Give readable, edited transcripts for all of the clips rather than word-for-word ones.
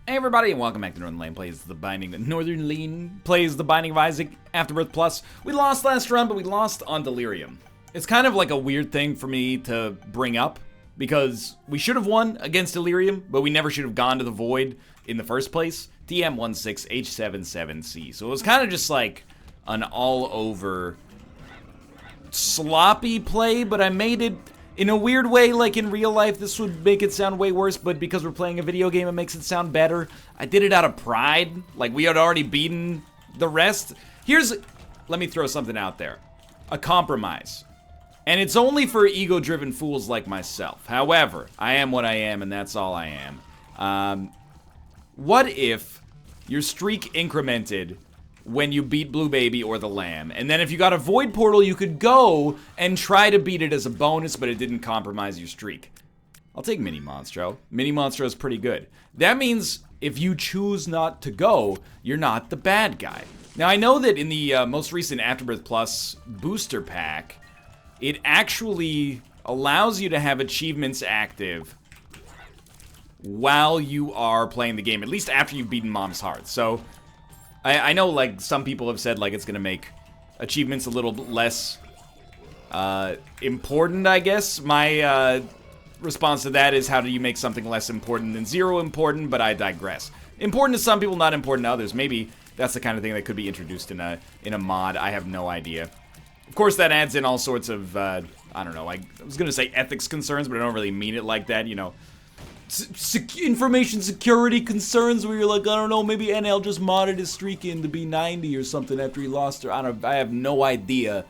Hey everybody, and welcome back to Northernlion plays the Northernlion plays the Binding of Isaac Afterbirth Plus. We lost last run, but we lost on Delirium. It's kind of like a weird thing for me to bring up, because we should have won against Delirium, but we never should have gone to the Void in the first place. TM16H77C. So it was kind of just like an all-over sloppy play, but I made it in a weird way. Like in real life, this would make it sound way worse, but because we're playing a video game, it makes it sound better. I did it out of pride. Like, we had already beaten the rest. Let me throw something out there. A compromise. And it's only for ego-driven fools like myself. However, I am what I am, and that's all I am. What if your streak incremented when you beat Blue Baby or the Lamb, and then if you got a Void Portal, you could go and try to beat it as a bonus, but it didn't compromise your streak? I'll take Mini Monstro. Mini Monstro is pretty good. That means if you choose not to go, you're not the bad guy. Now, I know that in the most recent Afterbirth Plus booster pack, it actually allows you to have achievements active while you are playing the game, at least after you've beaten Mom's Heart. So I know, like, some people have said, like, it's gonna make achievements a little bit less important, I guess. My response to that is, how do you make something less important than zero important? But I digress. Important to some people, not important to others. Maybe that's the kind of thing that could be introduced in a mod. I have no idea. Of course, that adds in all sorts of, I don't know, I was gonna say ethics concerns, but I don't really mean it like that, you know. Information security concerns where you're like, I don't know, maybe NL just modded his streak in to be 90 or something after he lost her. I have no idea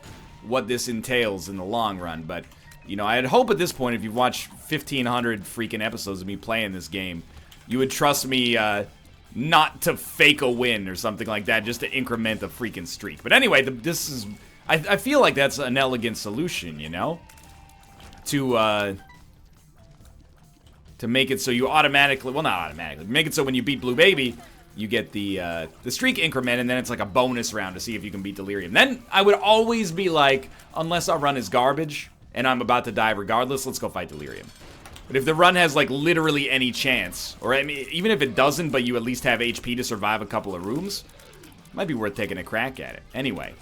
what this entails in the long run, but, you know, I'd hope at this point, if you've watched 1,500 freaking episodes of me playing this game, you would trust me not to fake a win or something like that, just to increment the freaking streak. But anyway, I feel like that's an elegant solution, you know? To make it so you automatically, well, not automatically, make it so when you beat Blue Baby, you get the streak increment, and then it's like a bonus round to see if you can beat Delirium. Then I would always be like, unless our run is garbage, and I'm about to die regardless, let's go fight Delirium. But if the run has, like, literally any chance, or I mean, even if it doesn't, but you at least have HP to survive a couple of rooms, it might be worth taking a crack at it. Anyway.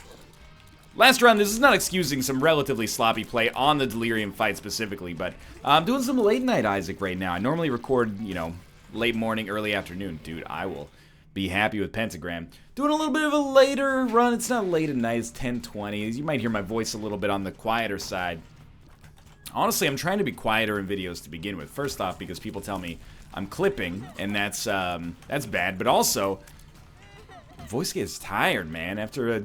Last round, this is not excusing some relatively sloppy play on the Delirium fight specifically, but I'm doing some late night Isaac right now. I normally record, you know, late morning, early afternoon. Dude, I will be happy with Pentagram. Doing a little bit of a later run. It's not late at night, it's 10:20. You might hear my voice a little bit on the quieter side. Honestly, I'm trying to be quieter in videos to begin with. First off, because people tell me I'm clipping, and that's bad. But also, voice gets tired, man, after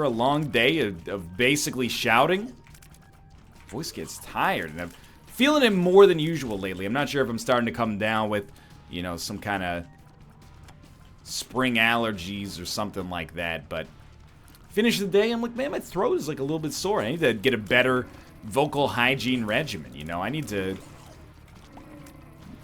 a long day of basically shouting. Voice gets tired, and I'm feeling it more than usual lately. I'm not sure if I'm starting to come down with, you know, some kind of spring allergies or something like that, but finish the day, I'm like, man, my throat is like a little bit sore. I need to get a better vocal hygiene regimen, you know? I need to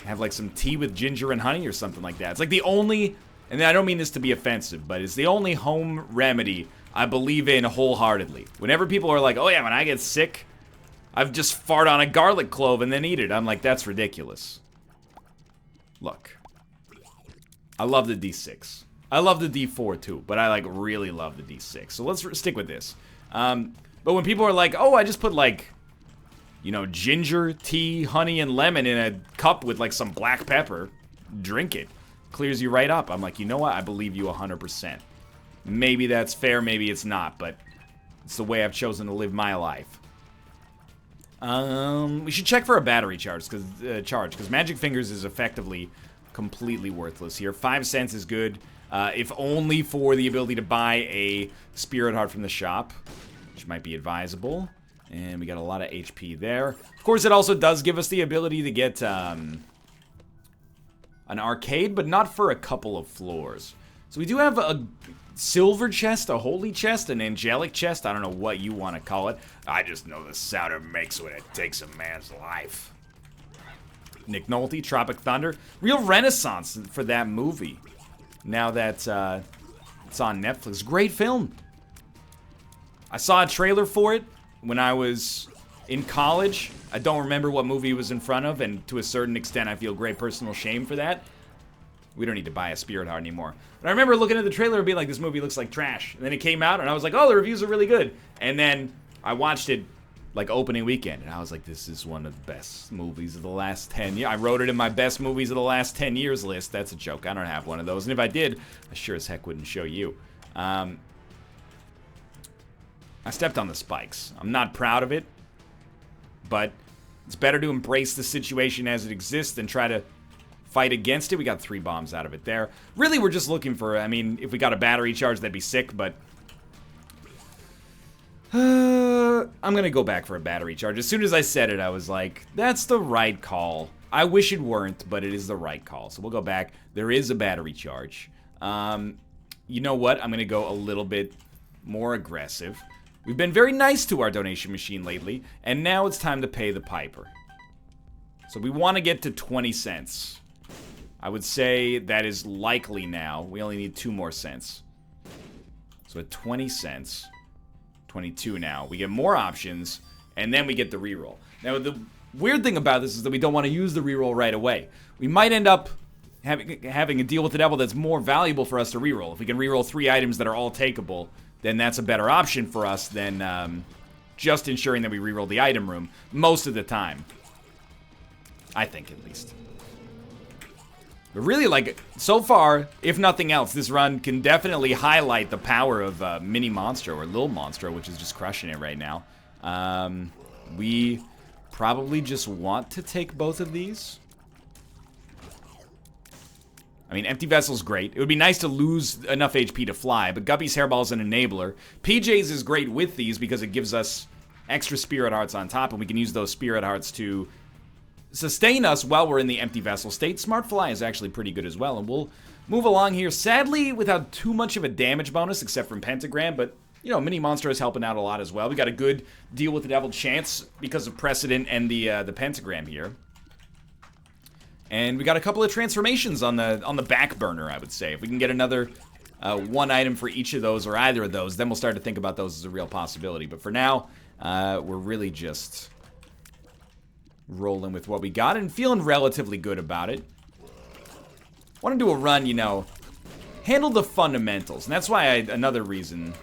have like some tea with ginger and honey or something like that. It's like the only, and I don't mean this to be offensive, but it's the only home remedy I believe in wholeheartedly. Whenever people are like, oh yeah, when I get sick, I've just fart on a garlic clove and then eat it. I'm like, that's ridiculous. Look, I love the D6. I love the D4 too, but I like really love the D6. So let's stick with this. But when people are like, oh, I just put like, you know, ginger, tea, honey, and lemon in a cup with like some black pepper, drink it. Clears you right up. I'm like, you know what? I believe you 100%. Maybe that's fair, maybe it's not, but it's the way I've chosen to live my life. We should check for a battery charge, because Magic Fingers is effectively completely worthless here. 5 cents is good, if only for the ability to buy a Spirit Heart from the shop, which might be advisable. And we got a lot of HP there. Of course, it also does give us the ability to get an arcade, but not for a couple of floors. So we do have a silver chest, a holy chest, an angelic chest. I don't know what you want to call it. I just know the sound it makes when it takes a man's life. Nick Nolte, Tropic Thunder. Real renaissance for that movie. Now that it's on Netflix. Great film. I saw a trailer for it when I was in college. I don't remember what movie it was in front of, and to a certain extent I feel great personal shame for that. We don't need to buy a Spirit Heart anymore. But I remember looking at the trailer and being like, this movie looks like trash. And then it came out, and I was like, oh, the reviews are really good. And then I watched it, like, opening weekend, and I was like, this is one of the best movies of the last 10 years. I wrote it in my best movies of the last 10 years list. That's a joke. I don't have one of those. And if I did, I sure as heck wouldn't show you. I stepped on the spikes. I'm not proud of it, but it's better to embrace the situation as it exists than try to fight against it. We got 3 bombs out of it there. Really, we're just looking for, I mean, if we got a battery charge, that'd be sick, but I'm gonna go back for a battery charge. As soon as I said it, I was like, that's the right call. I wish it weren't, but it is the right call. So we'll go back. There is a battery charge. You know what? I'm gonna go a little bit more aggressive. We've been very nice to our donation machine lately, and now it's time to pay the piper. So we want to get to 20 cents. I would say that is likely now. We only need 2 more cents. So at 20 cents, 22 now, we get more options, and then we get the reroll. Now, the weird thing about this is that we don't want to use the reroll right away. We might end up having a deal with the devil that's more valuable for us to reroll. If we can reroll 3 items that are all takeable, then that's a better option for us than just ensuring that we reroll the item room most of the time. I think, at least. But really, like, so far, if nothing else, this run can definitely highlight the power of Mini Monstro, or Lil Monstro, which is just crushing it right now. We probably just want to take both of these. I mean, Empty Vessel's great. It would be nice to lose enough HP to fly, but Guppy's Hairball is an enabler. PJ's is great with these because it gives us extra Spirit Hearts on top, and we can use those Spirit Hearts to sustain us while we're in the Empty Vessel state. Smart Fly is actually pretty good as well, and we'll move along here, sadly, without too much of a damage bonus, except from Pentagram, but, you know, Mini Monstro is helping out a lot as well. We got a good deal with the Devil chance because of Precedent and the Pentagram here. And we got a couple of transformations on the back burner, I would say. If we can get another 1 item for each of those, or either of those, then we'll start to think about those as a real possibility. But for now, we're really just rolling with what we got and feeling relatively good about it. Want to do a run, you know, handle the fundamentals. And that's why another reason,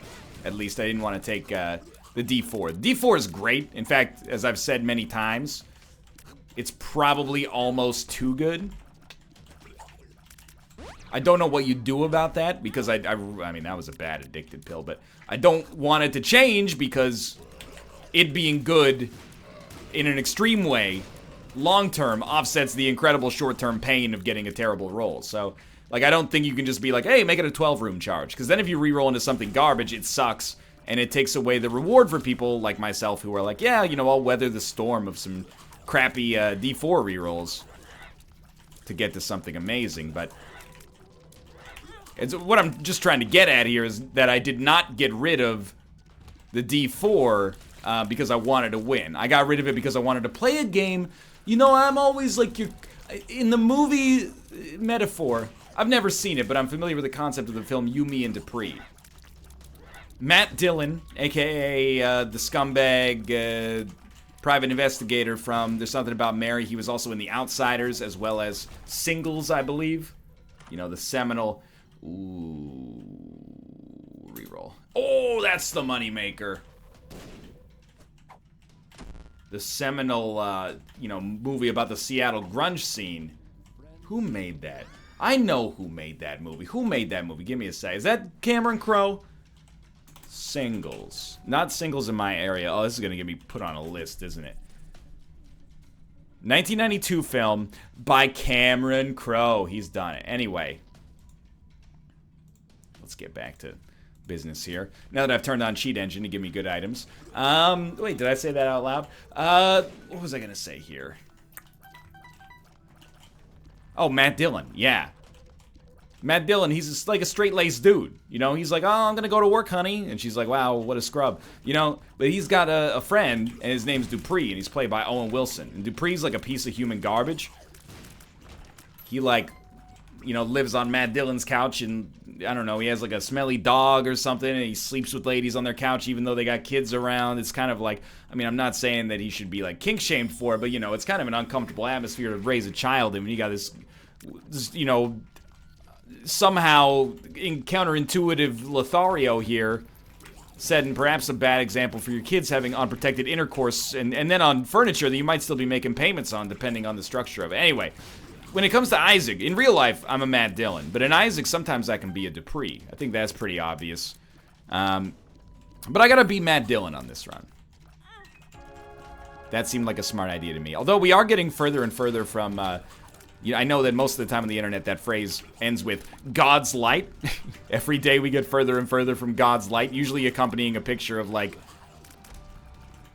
at least, I didn't want to take the D4. D4 is great. In fact, as I've said many times, it's probably almost too good. I don't know what you do about that, because I mean, that was a bad addicted pill, but I don't want it to change because it being good in an extreme way, long-term, offsets the incredible short-term pain of getting a terrible roll. So, like, I don't think you can just be like, hey, make it a 12-room charge. Because then if you reroll into something garbage, it sucks, and it takes away the reward for people like myself who are like, yeah, you know, I'll weather the storm of some crappy D4 rerolls to get to something amazing. But what I'm just trying to get at here is that I did not get rid of the D4 because I wanted to win. I got rid of it because I wanted to play a game. You know, I'm always like, in the movie metaphor, I've never seen it, but I'm familiar with the concept of the film You, Me, and Dupree. Matt Dillon, aka the scumbag private investigator from There's Something About Mary. He was also in The Outsiders, as well as Singles, I believe. You know, the seminal... Ooh, reroll. Oh, that's the moneymaker. The seminal, you know, movie about the Seattle grunge scene. Who made that? I know who made that movie. Who made that movie? Give me a sec. Is that Cameron Crowe? Singles. Not Singles in my area. Oh, this is going to get me put on a list, isn't it? 1992 film by Cameron Crowe. He's done it. Anyway. Let's get back to business here. Now that I've turned on Cheat Engine to give me good items. Wait, did I say that out loud? What was I gonna say here? Oh, Matt Dillon, yeah. Matt Dillon, he's just like a straight-laced dude. You know, he's like, oh, I'm gonna go to work, honey. And she's like, wow, what a scrub. You know, but he's got a friend, and his name's Dupree, and he's played by Owen Wilson. And Dupree's like a piece of human garbage. He, like, you know, lives on Matt Dillon's couch, and I don't know, he has like a smelly dog or something, and he sleeps with ladies on their couch even though they got kids around. It's kind of like, I mean, I'm not saying that he should be like kink shamed for it, but you know, it's kind of an uncomfortable atmosphere to raise a child in when you got this, you know, somehow in counterintuitive Lothario here, setting perhaps a bad example for your kids having unprotected intercourse and then on furniture that you might still be making payments on depending on the structure of it. Anyway, when it comes to Isaac, in real life, I'm a Matt Dillon. But in Isaac, sometimes I can be a Dupree. I think that's pretty obvious. But I gotta be Matt Dillon on this run. That seemed like a smart idea to me. Although we are getting further and further from... I know that most of the time on the internet that phrase ends with God's light. Every day we get further and further from God's light, usually accompanying a picture of, like,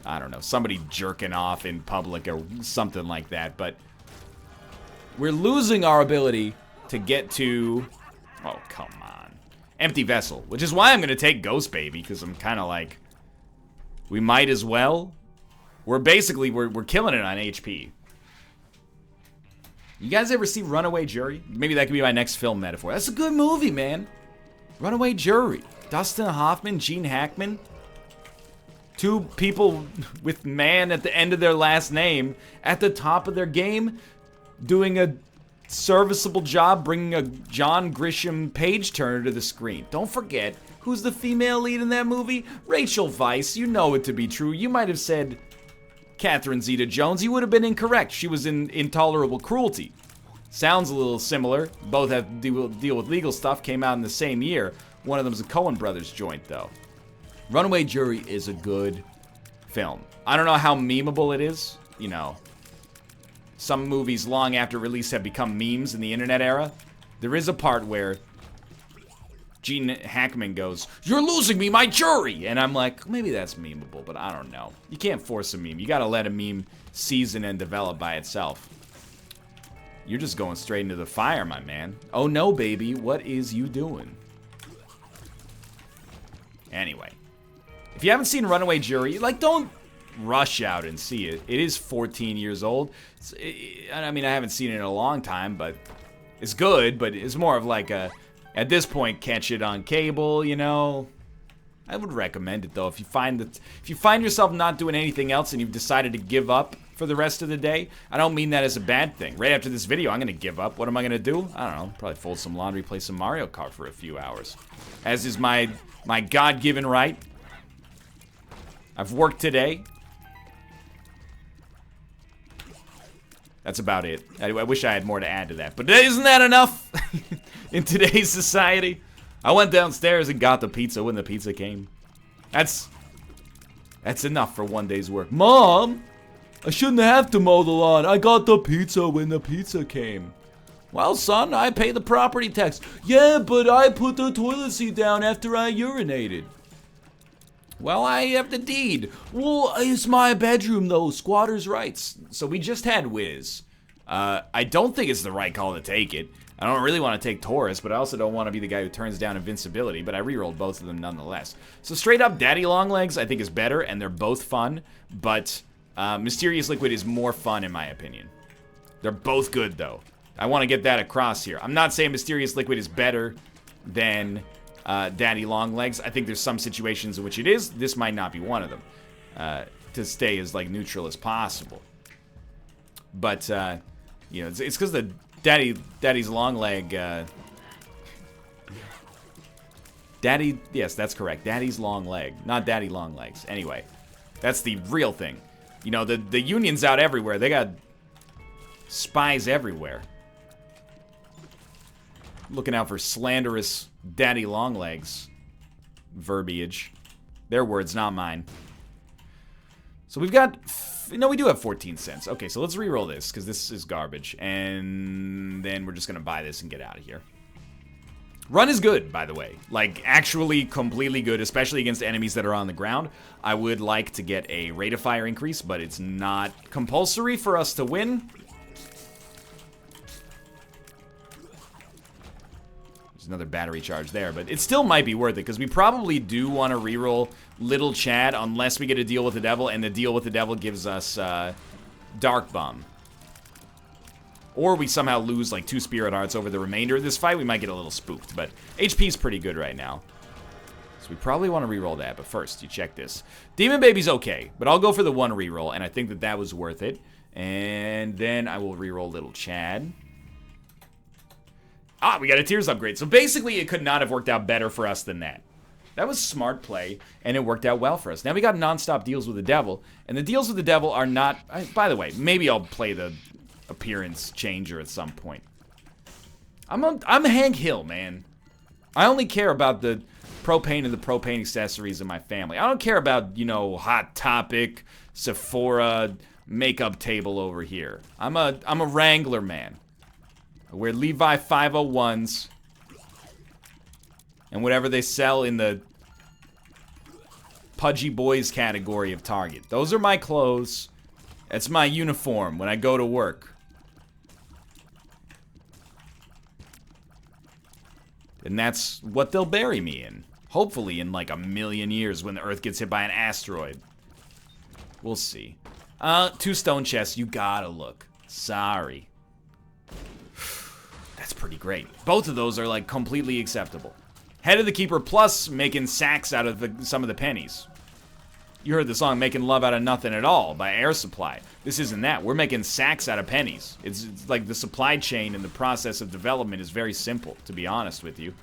I don't know, somebody jerking off in public or something like that. But we're losing our ability to get to... Oh, come on. Empty Vessel, which is why I'm going to take Ghost Baby, because I'm kind of like, we might as well. We're basically, we're killing it on HP. You guys ever see Runaway Jury? Maybe that could be my next film metaphor. That's a good movie, man. Runaway Jury. Dustin Hoffman, Gene Hackman. Two people with man at the end of their last name at the top of their game, doing a serviceable job bringing a John Grisham page-turner to the screen. Don't forget, who's the female lead in that movie? Rachel Weisz. You know it to be true. You might have said Catherine Zeta-Jones. You would have been incorrect. She was in Intolerable Cruelty. Sounds a little similar. Both have to deal with legal stuff. Came out in the same year. One of them's a Coen Brothers joint, though. Runaway Jury is a good film. I don't know how memeable it is. You know, some movies long after release have become memes in the internet era. There is a part where Gene Hackman goes, "You're losing me my jury!" And I'm like, maybe that's memeable, but I don't know. You can't force a meme. You gotta let a meme season and develop by itself. You're just going straight into the fire, my man. Oh no, baby, what is you doing? Anyway, if you haven't seen Runaway Jury, like, don't rush out and see it. It is 14 years old. I mean, I haven't seen it in a long time, but it's good, but it's more of like a, at this point, catch it on cable, you know. I would recommend it, though. If you find yourself not doing anything else and you've decided to give up for the rest of the day, I don't mean that as a bad thing. Right after this video, I'm going to give up. What am I going to do? I don't know. Probably fold some laundry, play some Mario Kart for a few hours. As is my God-given right. I've worked today. That's about it. Anyway, I wish I had more to add to that. But isn't that enough in today's society? I went downstairs and got the pizza when the pizza came. That's enough for one day's work. Mom, I shouldn't have to mow the lawn. I got the pizza when the pizza came. Well, son, I pay the property tax. Yeah, but I put the toilet seat down after I urinated. Well, I have the deed. Well, it's my bedroom, though. Squatter's rights. So we just had Wiz. I don't think it's the right call to take it. I don't really want to take Taurus, but I also don't want to be the guy who turns down invincibility, but I rerolled both of them nonetheless. So straight up, Daddy Longlegs I think is better, and they're both fun, but Mysterious Liquid is more fun in my opinion. They're both good, though. I want to get that across here. I'm not saying Mysterious Liquid is better than Daddy Longlegs. I think there's some situations in which it is. This might not be one of them. To stay as like neutral as possible. But you know, it's because the Daddy's long leg. Yes, that's correct. Daddy's long leg, not Daddy long legs. Anyway, that's the real thing. You know, the union's out everywhere. They got spies everywhere. Looking out for slanderous Daddy Longlegs verbiage. Their words, not mine. So we've got... No, we do have 14 cents. Okay, so let's re-roll this, because this is garbage. And then we're just going to buy this and get out of here. Run is good, by the way. Like, actually completely good, especially against enemies that are on the ground. I would like to get a rate of fire increase, but it's not compulsory for us to win. Another battery charge there, but it still might be worth it because we probably do want to reroll Little Chad unless we get a deal with the devil, and the deal with the devil gives us Dark Bomb. Or we somehow lose like 2 Spirit Hearts over the remainder of this fight. We might get a little spooked, but HP's pretty good right now. So we probably want to reroll that, but first, you check this. Demon Baby's okay, but I'll go for the 1 reroll, and I think that that was worth it. And then I will reroll Little Chad. Ah, we got a Tears upgrade. So basically, it could not have worked out better for us than that. That was smart play, and it worked out well for us. Now we got non-stop deals with the devil, and the deals with the devil are not... By the way, maybe I'll play the appearance changer at some point. I'm Hank Hill, man. I only care about the propane and the propane accessories in my family. I don't care about, you know, Hot Topic, Sephora, makeup table over here. I'm a Wrangler man. I wear Levi 501s and whatever they sell in the pudgy boys category of Target. Those are my clothes. That's my uniform when I go to work. And that's what they'll bury me in. Hopefully in like 1,000,000 years when the Earth gets hit by an asteroid. We'll see. 2 stone chests, you gotta look. Sorry. That's pretty great. Both of those are like completely acceptable. Head of the Keeper plus making sacks out of some of the pennies. You heard the song Making Love Out of Nothing at All by Air Supply. This isn't that. We're making sacks out of pennies. It's like the supply chain and the process of development is very simple, to be honest with you.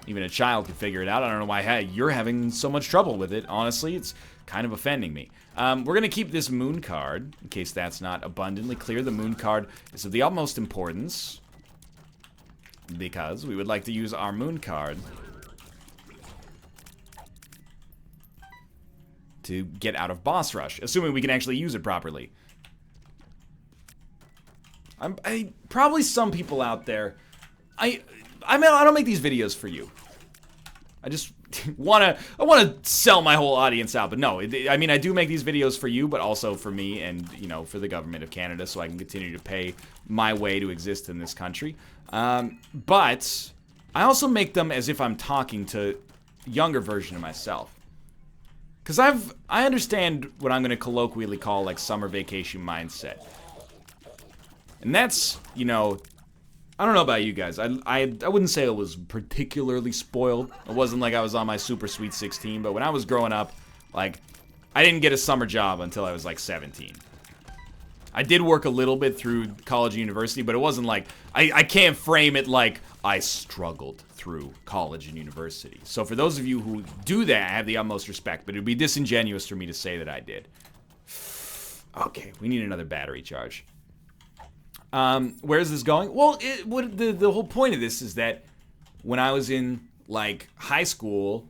Even a child can figure it out. I don't know why you're having so much trouble with it. Honestly, it's kind of offending me. We're going to keep this moon card, in case that's not abundantly clear. The moon card is of the utmost importance, because we would like to use our moon card to get out of boss rush, assuming we can actually use it properly. Probably some people out there, I don't make these videos for you. I just I want to sell my whole audience out, but no, I mean, I do make these videos for you, but also for me and, you know, for the government of Canada, so I can continue to pay my way to exist in this country. But I also make them as if I'm talking to a younger version of myself. Because I understand what I'm going to colloquially call, like, summer vacation mindset. And that's, you know, I don't know about you guys. I wouldn't say I was particularly spoiled. It wasn't like I was on my super sweet 16, but when I was growing up, like, I didn't get a summer job until I was, like, 17. I did work a little bit through college and university, but it wasn't like, I can't frame it like I struggled through college and university. So for those of you who do that, I have the utmost respect, but it would be disingenuous for me to say that I did. Okay, we need another battery charge. Where is this going? Well, the whole point of this is that when I was in, like, high school,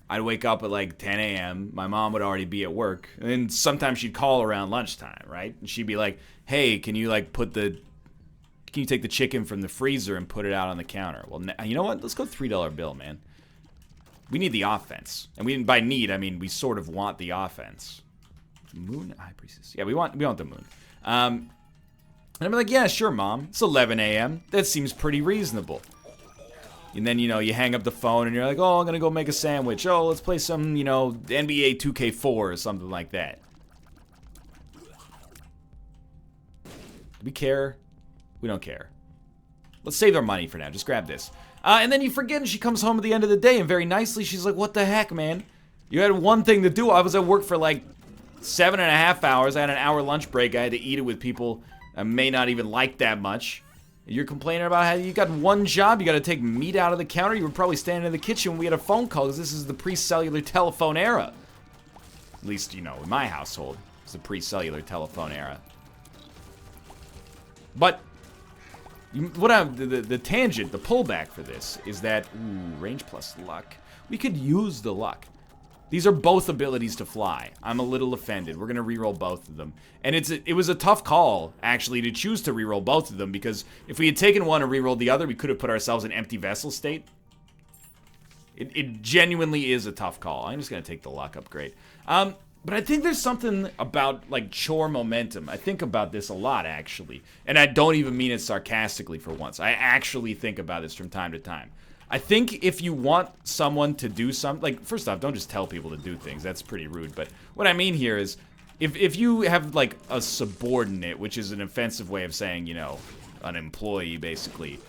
I'd wake up at, like, 10 a.m. My mom would already be at work. And then sometimes she'd call around lunchtime, right? And she'd be like, hey, can you, like, can you take the chicken from the freezer and put it out on the counter? Well, you know what? Let's go $3 bill, man. We need the offense. And by need, I mean we sort of want the offense. Moon High Priestess. Yeah, we want the moon. And I'm like, yeah, sure, Mom. It's 11 a.m. That seems pretty reasonable. And then, you know, you hang up the phone and you're like, oh, I'm going to go make a sandwich. Oh, let's play some, you know, NBA 2K4 or something like that. Do we care? We don't care. Let's save our money for now. Just grab this. And then you forget and she comes home at the end of the day and very nicely she's like, what the heck, man? You had one thing to do. I was at work for like 7.5 hours. I had an hour lunch break. I had to eat it with people I may not even like that much. You're complaining about how you got one job, you got to take meat out of the counter. You were probably standing in the kitchen when we had a phone call because this is the pre-cellular telephone era. At least, you know, in my household, it's the pre-cellular telephone era. But the tangent, the pullback for this is that, range plus luck. We could use the luck. These are both abilities to fly. I'm a little offended. We're going to reroll both of them. And it was a tough call, actually, to choose to reroll both of them, because if we had taken one and rerolled the other, we could have put ourselves in empty vessel state. It genuinely is a tough call. I'm just going to take the luck upgrade. But I think there's something about, like, Chore Momentum. I think about this a lot, actually. And I don't even mean it sarcastically for once. I actually think about this from time to time. I think if you want someone to do something, like, first off, don't just tell people to do things. That's pretty rude. But what I mean here is, if you have, like, a subordinate, which is an offensive way of saying, you know, an employee, basically,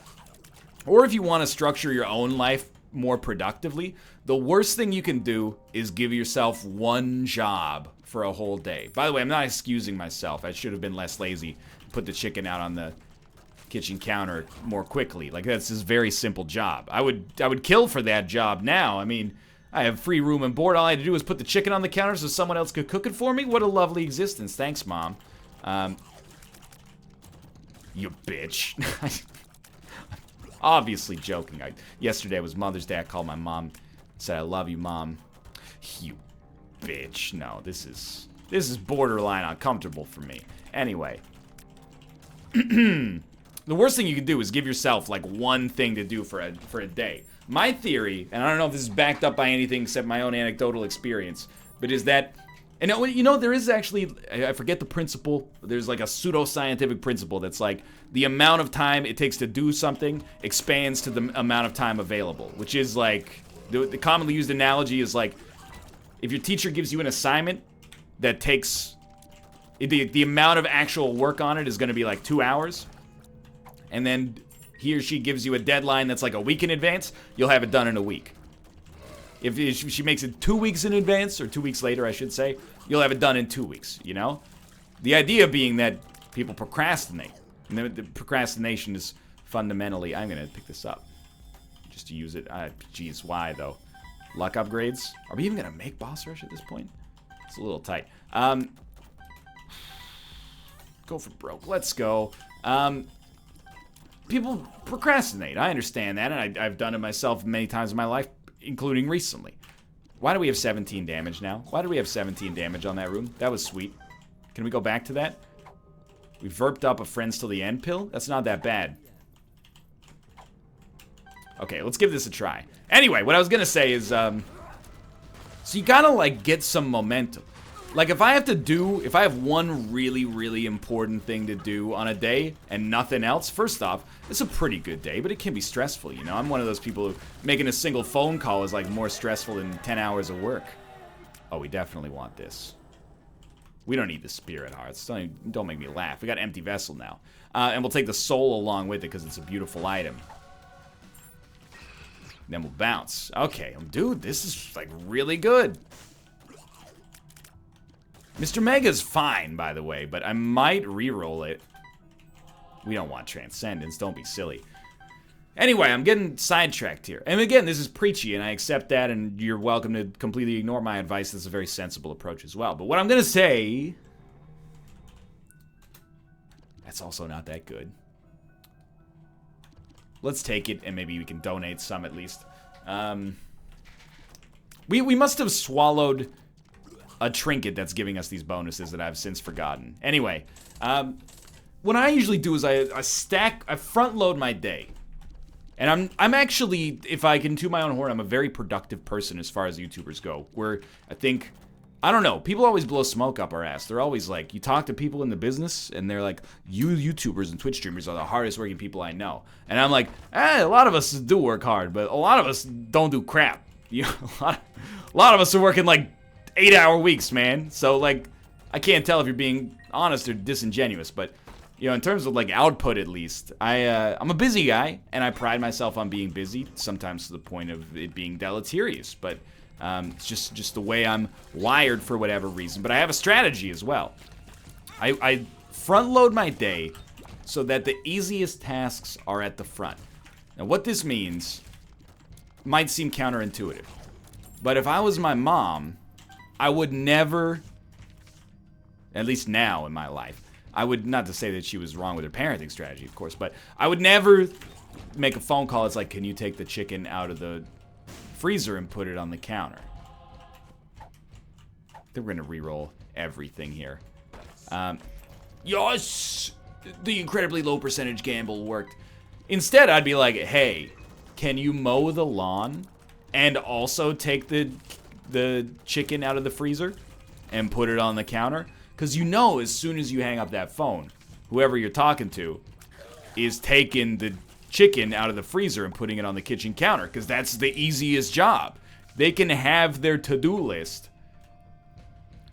or if you want to structure your own life more productively, the worst thing you can do is give yourself one job for a whole day. By the way, I'm not excusing myself. I should have been less lazy. Put the chicken out on the kitchen counter more quickly. Like, that's this very simple job. I would kill for that job now. I mean, I have free room and board. All I had to do was put the chicken on the counter so someone else could cook it for me. What a lovely existence. Thanks, Mom. You bitch. Obviously joking. Yesterday was Mother's Day. I called my mom, said, I love you, Mom. You bitch. No, this is borderline uncomfortable for me. Anyway. The worst thing you can do is give yourself, like, one thing to do for a day. My theory, and I don't know if this is backed up by anything except my own anecdotal experience, but is that, and you know, there is actually, I forget the principle, there's like a pseudo-scientific principle that's like, the amount of time it takes to do something expands to the amount of time available, which is like, the commonly used analogy is like, if your teacher gives you an assignment that takes, the amount of actual work on it is going to be like 2 hours, and then he or she gives you a deadline that's like a week in advance, you'll have it done in a week. If she makes it 2 weeks in advance, or 2 weeks later, I should say, you'll have it done in 2 weeks, you know? The idea being that people procrastinate. And the procrastination is fundamentally, I'm going to pick this up just to use it. Geez, why, though? Luck upgrades? Are we even going to make boss rush at this point? It's a little tight. Go for broke. Let's go. People procrastinate. I understand that, and I've done it myself many times in my life, including recently. Why do we have 17 damage now? Why do we have 17 damage on that room? That was sweet. Can we go back to that? We verped up a friends till the end pill? That's not that bad. Okay, let's give this a try. Anyway, what I was gonna say is, so you gotta, like, get some momentum. Like, if I have one really, really important thing to do on a day and nothing else, first off, it's a pretty good day, but it can be stressful, you know? I'm one of those people who making a single phone call is, like, more stressful than 10 hours of work. Oh, we definitely want this. We don't need the spirit hearts. Don't make me laugh. We got empty vessel now. And we'll take the soul along with it because it's a beautiful item. Then we'll bounce. Okay, dude, this is, like, really good. Mr. Mega's fine, by the way, but I might re-roll it. We don't want Transcendence, don't be silly. Anyway, I'm getting sidetracked here. And again, this is preachy, and I accept that, and you're welcome to completely ignore my advice. This is a very sensible approach as well. But what I'm gonna say... That's also not that good. Let's take it, and maybe we can donate some at least. We must have swallowed a trinket that's giving us these bonuses that I've since forgotten. Anyway, what I usually do is I front load my day. And I'm actually, if I can toot my own horn, I'm a very productive person as far as YouTubers go. Where I think, I don't know, people always blow smoke up our ass. They're always like, you talk to people in the business, and they're like, you YouTubers and Twitch streamers are the hardest working people I know. And I'm like, a lot of us do work hard, but a lot of us don't do crap. You know, a lot of us are working like 8-hour weeks, man. So, like, I can't tell if you're being honest or disingenuous, but, you know, in terms of, like, output at least, I'm a busy guy, and I pride myself on being busy, sometimes to the point of it being deleterious, but it's just the way I'm wired for whatever reason. But I have a strategy as well. I front load my day so that the easiest tasks are at the front. Now, what this means might seem counterintuitive, but if I was my mom, I would never, at least now in my life, I would, not to say that she was wrong with her parenting strategy, of course, but I would never make a phone call. It's like, can you take the chicken out of the freezer and put it on the counter? I think we're going to reroll everything here. Yes! The incredibly low percentage gamble worked. Instead, I'd be like, hey, can you mow the lawn and also take the chicken out of the freezer and put it on the counter? Because you know, as soon as you hang up that phone, whoever you're talking to is taking the chicken out of the freezer and putting it on the kitchen counter, because that's the easiest job. They can have their to-do list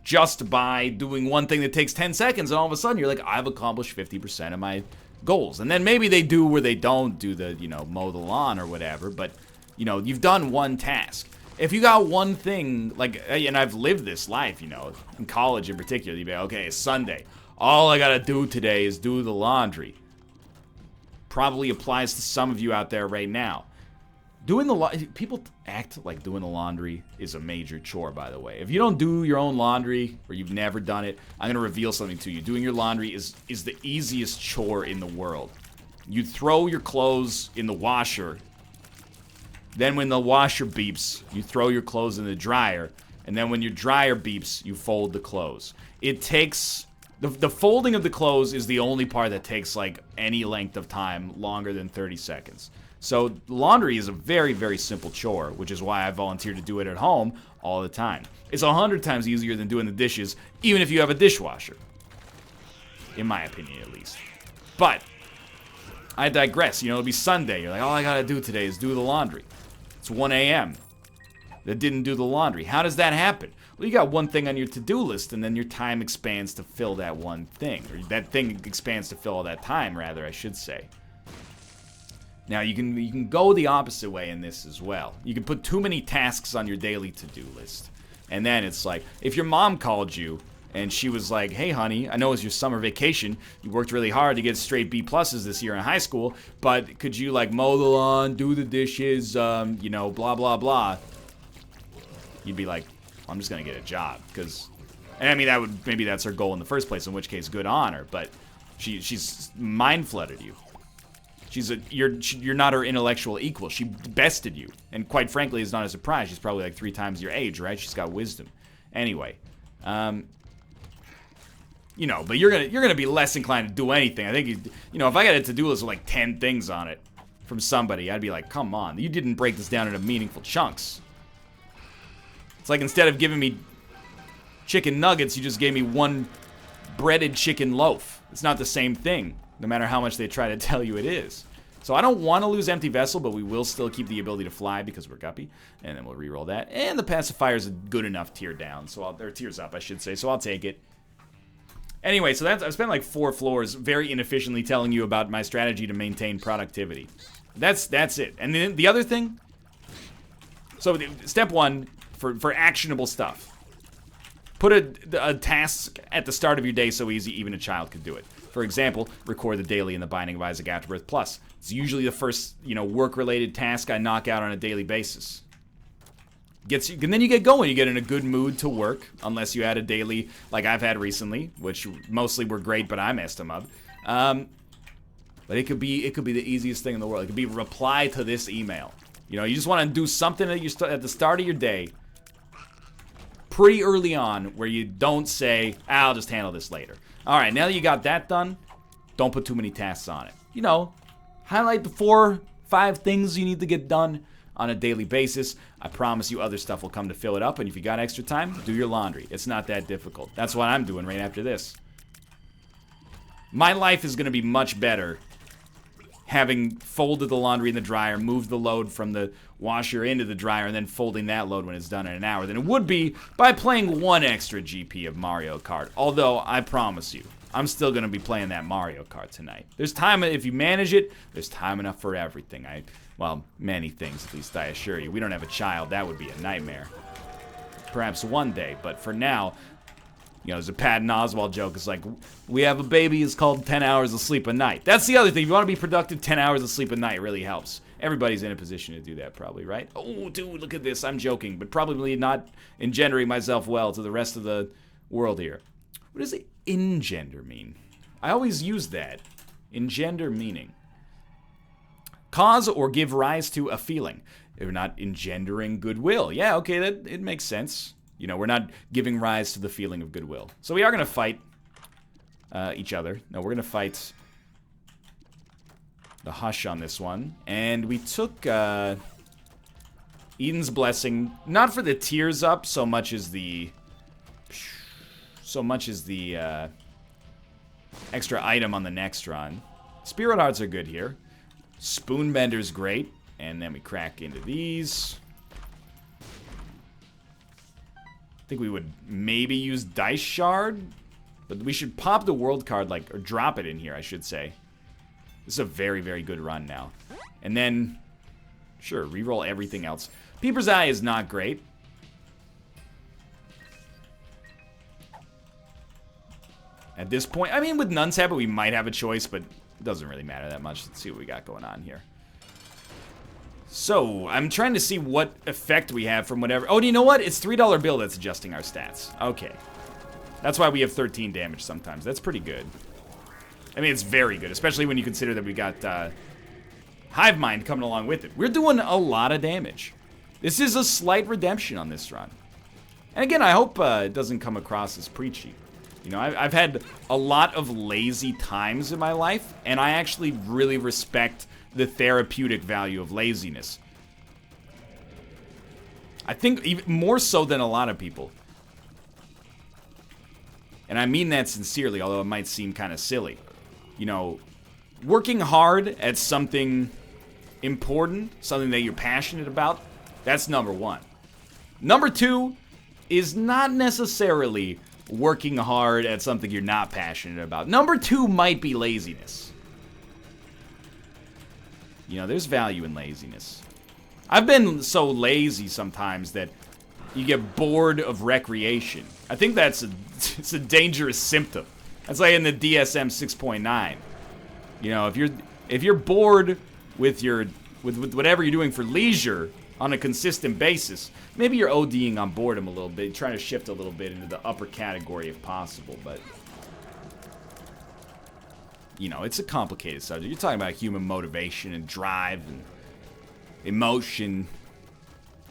just by doing one thing that takes 10 seconds, and all of a sudden you're like, I've accomplished 50% of my goals. And then maybe they do where they don't do the, you know, mow the lawn or whatever, but, you know, you've done one task. If you got one thing, like, and I've lived this life, you know, in college in particular, you'd be like, okay, it's Sunday. All I gotta do today is do the laundry. probably applies to some of you out there right now. People act like doing the laundry is a major chore, by the way. If you don't do your own laundry, or you've never done it, I'm going to reveal something to you. Doing your laundry is the easiest chore in the world. You throw your clothes in the washer. Then when the washer beeps, you throw your clothes in the dryer. And then when your dryer beeps, you fold the clothes. It takes... The folding of the clothes is the only part that takes, like, any length of time longer than 30 seconds. So laundry is a very, very simple chore, which is why I volunteer to do it at home all the time. It's 100 times easier than doing the dishes, even if you have a dishwasher. In my opinion, at least. But I digress. You know, it'll be Sunday. You're like, all I gotta do today is do the laundry. It's 1 a.m. that didn't do the laundry. How does that happen? Well, you got one thing on your to-do list, and then your time expands to fill that one thing. Or that thing expands to fill all that time, rather, I should say. Now, you can go the opposite way in this as well. You can put too many tasks on your daily to-do list. And then it's like, if your mom called you, and she was like, hey, honey, I know it's your summer vacation. You worked really hard to get straight B pluses this year in high school, but could you, like, mow the lawn, do the dishes, you know, blah, blah, blah. You'd be like, I'm just gonna get a job, because, and I mean, maybe that's her goal in the first place, in which case, good on her, but she's mind-flooded you. You're not her intellectual equal. She bested you, and quite frankly, it's not a surprise. She's probably like 3 times your age, right? She's got wisdom. Anyway, you know, but you're gonna be less inclined to do anything. I think you know, if I got a to-do list with like 10 things on it from somebody, I'd be like, come on, you didn't break this down into meaningful chunks. It's like instead of giving me chicken nuggets, you just gave me one breaded chicken loaf. It's not the same thing, no matter how much they try to tell you it is. So I don't want to lose Empty Vessel, but we will still keep the ability to fly because we're Guppy, and then we'll reroll that. And the Pacifier's a good enough tier down, or tiers up, I should say, so I'll take it. Anyway, so I've spent like 4 floors very inefficiently telling you about my strategy to maintain productivity. That's it. And then the other thing, so step 1, for actionable stuff. Put a task at the start of your day so easy even a child could do it. For example, record the daily in the Binding of Isaac Afterbirth Plus. It's usually the first, you know, work-related task I knock out on a daily basis. And then you get going. You get in a good mood to work, unless you had a daily like I've had recently, which mostly were great, but I messed them up. But it could be the easiest thing in the world. It could be reply to this email. You know, you just want to do something at the start of your day, pretty early on, where you don't say, I'll just handle this later. All right, now that you got that done, don't put too many tasks on it. You know, highlight the 4, 5 things you need to get done on a daily basis. I promise you other stuff will come to fill it up, and if you got extra time, do your laundry. It's not that difficult. That's what I'm doing right after this. My life is going to be much better having folded the laundry in the dryer, moved the load from the washer into the dryer, and then folding that load when it's done in an hour than it would be by playing 1 extra GP of Mario Kart. Although, I promise you, I'm still going to be playing that Mario Kart tonight. There's time, if you manage it, there's time enough for everything. Well, many things, at least I assure you. We don't have a child. That would be a nightmare. Perhaps one day, but for now, you know, there's a Patton Oswalt joke. It's like, we have a baby, it's called 10 hours of sleep a night. That's the other thing. If you want to be productive, 10 hours of sleep a night really helps. Everybody's in a position to do that, probably, right? Oh, dude, look at this. I'm joking, but probably not engendering myself well to the rest of the world here. What does engender mean? I always use that. Engender meaning. Cause or give rise to a feeling. They're not engendering goodwill. Yeah, okay, it makes sense. You know, we're not giving rise to the feeling of goodwill. So we are going to fight each other. No, we're going to fight the Hush on this one. And we took Eden's Blessing, not for the tears up so much as the extra item on the next run. Spirit Hearts are good here. Spoonbender's great. And then we crack into these. I think we would maybe use Dice Shard, but we should pop the world card, like, or drop it in here, I should say. This is a very, very good run now. And then, sure, reroll everything else. Peeper's Eye is not great. At this point, I mean, with Nun's Habit, we might have a choice, but it doesn't really matter that much. Let's see what we got going on here. So, I'm trying to see what effect we have from whatever... Oh, do you know what? It's $3 bill that's adjusting our stats. Okay. That's why we have 13 damage sometimes. That's pretty good. I mean, it's very good, especially when you consider that we got Hive Mind coming along with it. We're doing a lot of damage. This is a slight redemption on this run. And again, I hope it doesn't come across as preachy. You know, I've had a lot of lazy times in my life, and I actually really respect the therapeutic value of laziness. I think even more so than a lot of people. And I mean that sincerely, although it might seem kind of silly. You know, working hard at something important, something that you're passionate about, that's number one. Number two is not necessarily working hard at something you're not passionate about. Number two might be laziness. You know, there's value in laziness. I've been so lazy sometimes that you get bored of recreation. I think that's it's a dangerous symptom. That's like in the DSM 6.9. You know, if you're bored with whatever you're doing for leisure on a consistent basis, maybe you're ODing on boredom a little bit, trying to shift a little bit into the upper category if possible, but you know, it's a complicated subject. You're talking about human motivation and drive and emotion,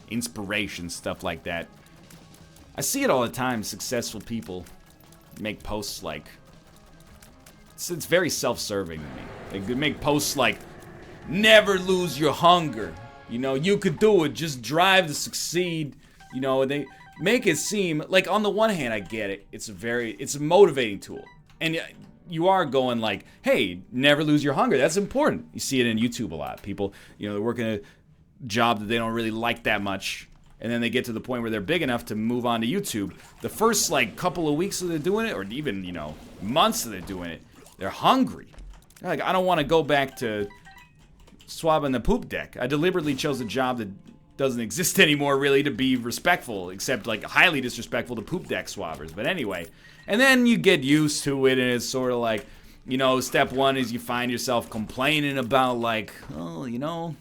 inspiration, stuff like that. I see it all the time. Successful people make posts like... It's very self-serving to me. They could make posts like, never lose your hunger. You know, you could do it. Just drive to succeed. You know, they make it seem... Like, on the one hand, I get it. It's a motivating tool. And you are going like, hey, never lose your hunger. That's important. You see it in YouTube a lot. People, you know, they're working a job that they don't really like that much, and then they get to the point where they're big enough to move on to YouTube. The first, like, couple of weeks that they're doing it, or even, you know, months that they're doing it, they're hungry. They're like, I don't want to go back to swabbing the poop deck. I deliberately chose a job that doesn't exist anymore, really, to be respectful, except, like, highly disrespectful to poop deck swabbers. But anyway, and then you get used to it, and it's sort of like, you know, step one is you find yourself complaining about, like, oh, you know,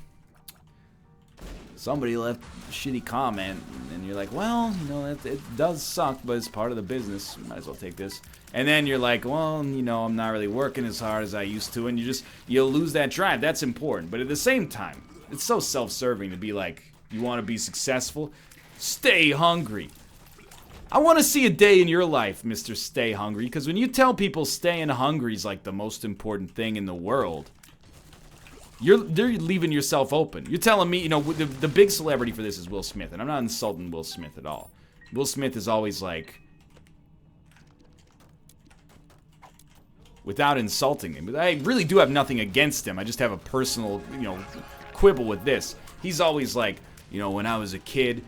somebody left a shitty comment, and you're like, well, you know, it does suck, but it's part of the business. Might as well take this. And then you're like, well, you know, I'm not really working as hard as I used to, and you'll lose that drive. That's important. But at the same time, it's so self-serving to be like, you want to be successful? Stay hungry. I want to see a day in your life, Mr. Stay Hungry, because when you tell people staying hungry is like the most important thing in the world, they're leaving yourself open. You're telling me, you know, the big celebrity for this is Will Smith, and I'm not insulting Will Smith at all. Will Smith is always like, without insulting him, but I really do have nothing against him. I just have a personal, you know, quibble with this. He's always like, you know, when I was a kid,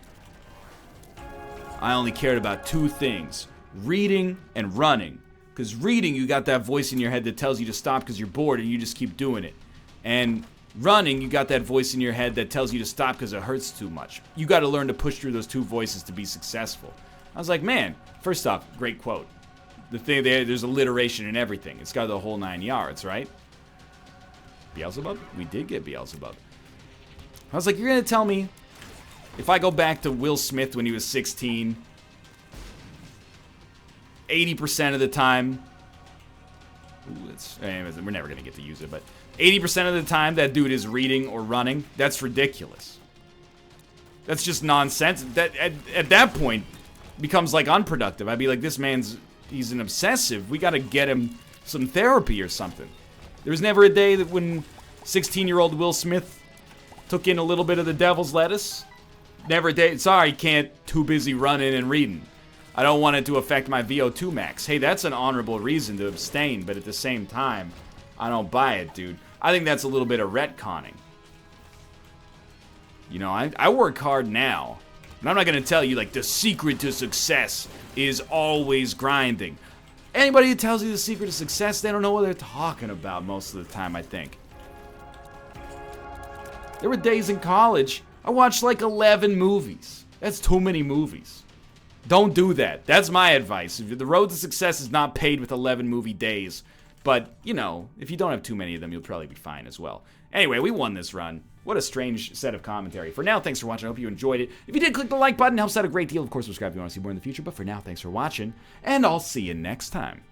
I only cared about two things, reading and running. Because reading, you got that voice in your head that tells you to stop because you're bored and you just keep doing it. And running, you got that voice in your head that tells you to stop because it hurts too much. You got to learn to push through those two voices to be successful. I was like, man, first off, great quote. The thing there's alliteration in everything. It's got the whole 9 yards, right? Beelzebub? We did get Beelzebub. I was like, you're going to tell me if I go back to Will Smith when he was 16, 80% of the time, we're never going to get to use it, but 80% of the time that dude is reading or running, that's ridiculous. That's just nonsense. That at that point becomes like unproductive. I'd be like, this man's, he's an obsessive. We got to get him some therapy or something. There was never a day that when 16-year-old Will Smith took in a little bit of the devil's lettuce. Never a day. Sorry, can't. Too busy running and reading. I don't want it to affect my VO2 max. Hey, that's an honorable reason to abstain, but at the same time, I don't buy it, dude. I think that's a little bit of retconning. You know, I work hard now, and I'm not going to tell you, like, the secret to success is always grinding. Anybody who tells you the secret to success, they don't know what they're talking about most of the time, I think. There were days in college, I watched like 11 movies. That's too many movies. Don't do that. That's my advice. If the road to success is not paid with 11 movie days, But, you know, if you don't have too many of them, you'll probably be fine as well. Anyway, we won this run. What a strange set of commentary. For now, thanks for watching. I hope you enjoyed it. If you did, click the like button. Helps out a great deal. Of course, subscribe if you want to see more in the future. But for now, thanks for watching, and I'll see you next time.